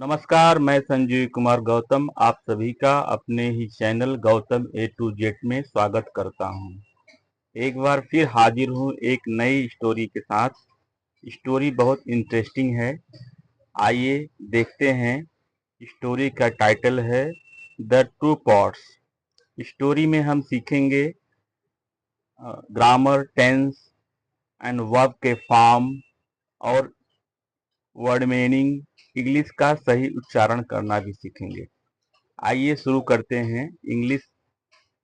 नमस्कार, मैं संजीव कुमार गौतम आप सभी का अपने ही channel Gautam A to Z में स्वागत करता हूं। एक बार फिर हाजिर हूं एक नई स्टोरी के साथ। स्टोरी बहुत इंटरेस्टिंग है। आइए देखते हैं। स्टोरी का टाइटल है द टू पॉट्स। स्टोरी में हम सीखेंगे ग्रामर, टेंस एंड वर्ब के फॉर्म और वर्ड मीनिंग, इंग्लिश का सही उच्चारण करना भी सीखेंगे। आइए शुरू करते हैं। इंग्लिश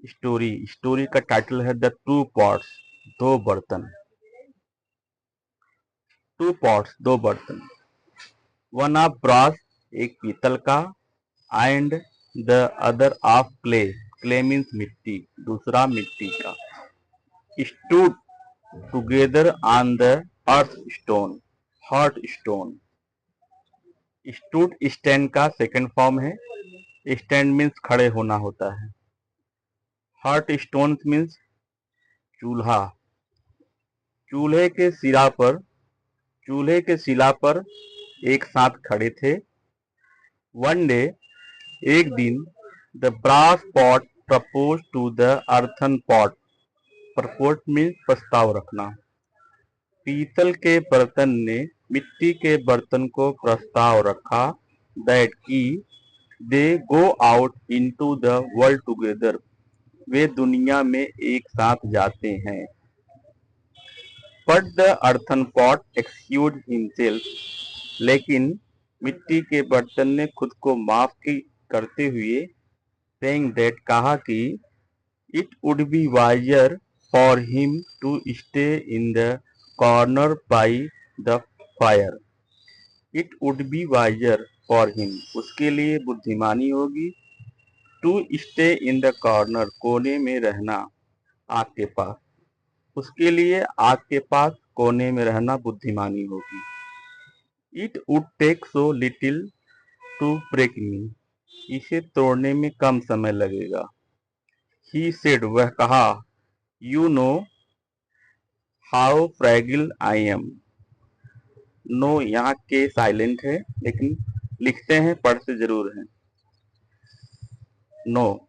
स्टोरी का टाइटल है द टू पॉट्स, दो बर्तन। टू पॉट्स, दो बर्तन। वन ऑफ ब्रास, एक पीतल का, and the other of clay, clay means मिट्टी, दूसरा मिट्टी का। Stood together on the earth stone, hot stone. Stood stand का सेकंड फॉर्म है। स्टैंड मीन्स खड़े होना होता है। हॉट स्टोन मीन्स चूल्हा। चूल्हे के सिरा पर चूल्हे के शिला पर एक साथ खड़े थे। वन डे, एक दिन, the brass pot propose to the earthen pot. Propose means प्रस्ताव रखना। पीतल के बर्तन ने मिट्टी के बर्तन को प्रस्ताव रखा दैट की they go out into the world together, वे दुनिया में एक साथ जाते हैं। But the earthen pot excuse himself, लेकिन मिट्टी के बर्तन ने खुद को माफ करते हुए सेइंग दैट, कहा कि it would be wiser for him to stay in the corner by the fire. It would be wiser for him, उसके लिए बुद्धिमानी होगी, to stay in the corner, कोने में रहना, आग के पास। उसके लिए आग के पास कोने में रहना बुद्धिमानी होगी। It would take so little to break me, इसे तोड़ने में कम समय लगेगा। ही सेड, वह कहा, you know how fragile I am. No यहाँ के साइलेंट है, लेकिन लिखते हैं, पढ़ते जरूर हैं। नो,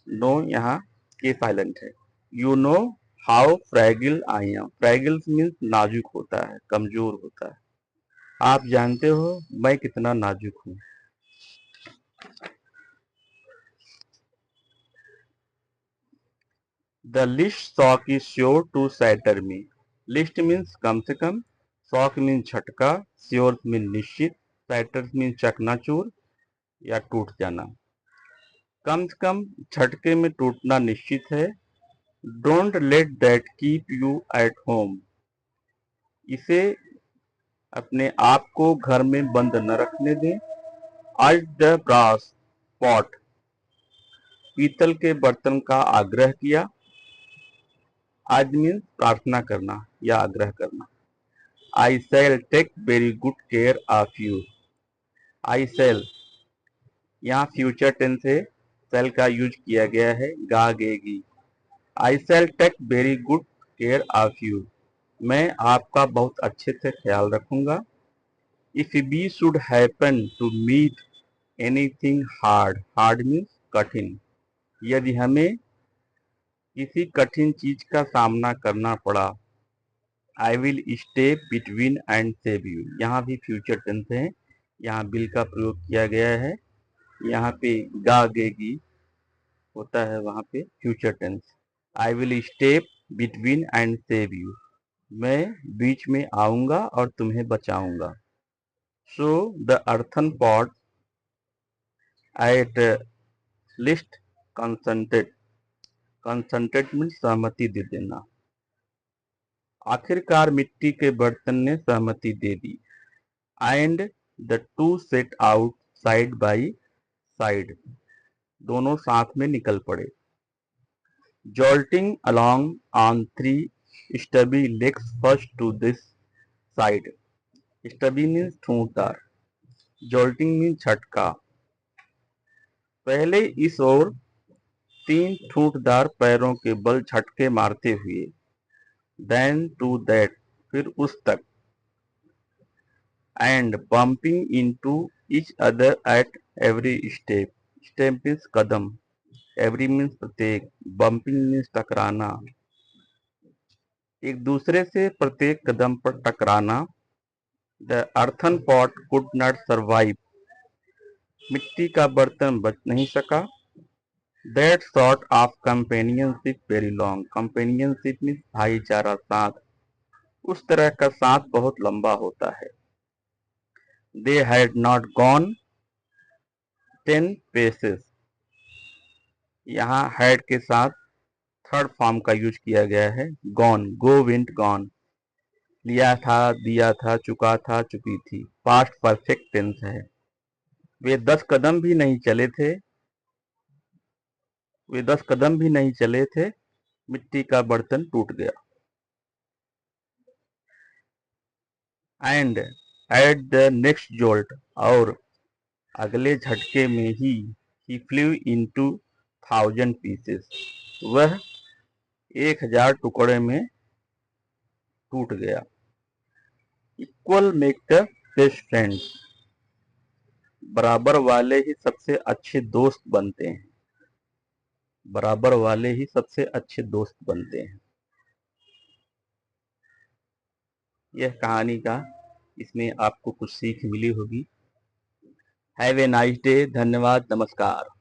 नो यहाँ के साइलेंट है। You know how fragile I am. Fragile means नाजुक होता है, कमजोर होता है। आप जानते हो मैं कितना नाजुक हूँ। The least shock is sure to shatter me. Least means कम से कम, शॉक मीन्स झटका, श्योर मीन्स निश्चित, सैटर मीन्स चकनाचूर या टूट जाना। कम से कम झटके में टूटना निश्चित है। Don't let that keep you at home, इसे अपने आप को घर में बंद न रखने दें। आज द ब्रास पॉट, पीतल के बर्तन का आग्रह किया। आज मीन्स प्रार्थना करना या आग्रह करना। I shall take very good care of you. I shall यहाँ फ्यूचर टेंस है, शैल का यूज किया गया है, गागेगी। I shall take very good care of you, मैं आपका बहुत अच्छे से ख्याल रखूंगा। If we should happen to meet anything hard, hard means कठिन, यदि हमें किसी कठिन चीज का सामना करना पड़ा, आई will stay between and save you. यहाँ भी फ्यूचर टेंस है, यहाँ विल का प्रयोग किया गया है। यहाँ पे गागेगी होता है, वहां पे future tense. I will stay between and save you, मैं बीच में आऊंगा और तुम्हें बचाऊंगा। So the earthen pot at last consented, consented means सहमति दे देना। आखिरकार मिट्टी के बर्तन ने सहमति दे दी। And the two set out side by side, दोनों साथ में निकल पड़े। Jolting along on three stubby legs first to this side. Stubby means ठूंठदार, जॉल्टिंग मीन्स झटका। पहले इस ओर तीन ठूंठदार पैरों के बल झटके मारते हुए, देन टू दैट, फिर उस तक, and bumping into each other at every step. Step means Kadam, every means प्रत्येक, bumping means टकराना, एक दूसरे से प्रत्येक कदम पर टकराना। The earthen pot could not survive. मिट्टी का बर्तन बच नहीं सका। That sort of companionship very long. Companionship means भाईचारा, साथ, उस तरह का साथ बहुत लंबा होता है। They had not gone 10 paces. यहाँ had के साथ थर्ड फॉर्म का यूज किया गया है। Gone, go, went, gone. लिया था, दिया था, चुका था, चुकी थी। पास्ट परफेक्ट टेंस है। वे 10 कदम भी नहीं चले थे। वे 10 कदम भी नहीं चले थे, मिट्टी का बर्तन टूट गया। And at the next jolt, और अगले झटके में ही फ्लू इनटू 1000 पीसेस, वह 1000 टुकड़े में टूट गया। Equal make the best friends, बराबर वाले ही सबसे अच्छे दोस्त बनते हैं। बराबर वाले ही सबसे अच्छे दोस्त बनते हैं। यह कहानी का, इसमें आपको कुछ सीख मिली होगी। Have a nice day. धन्यवाद, नमस्कार।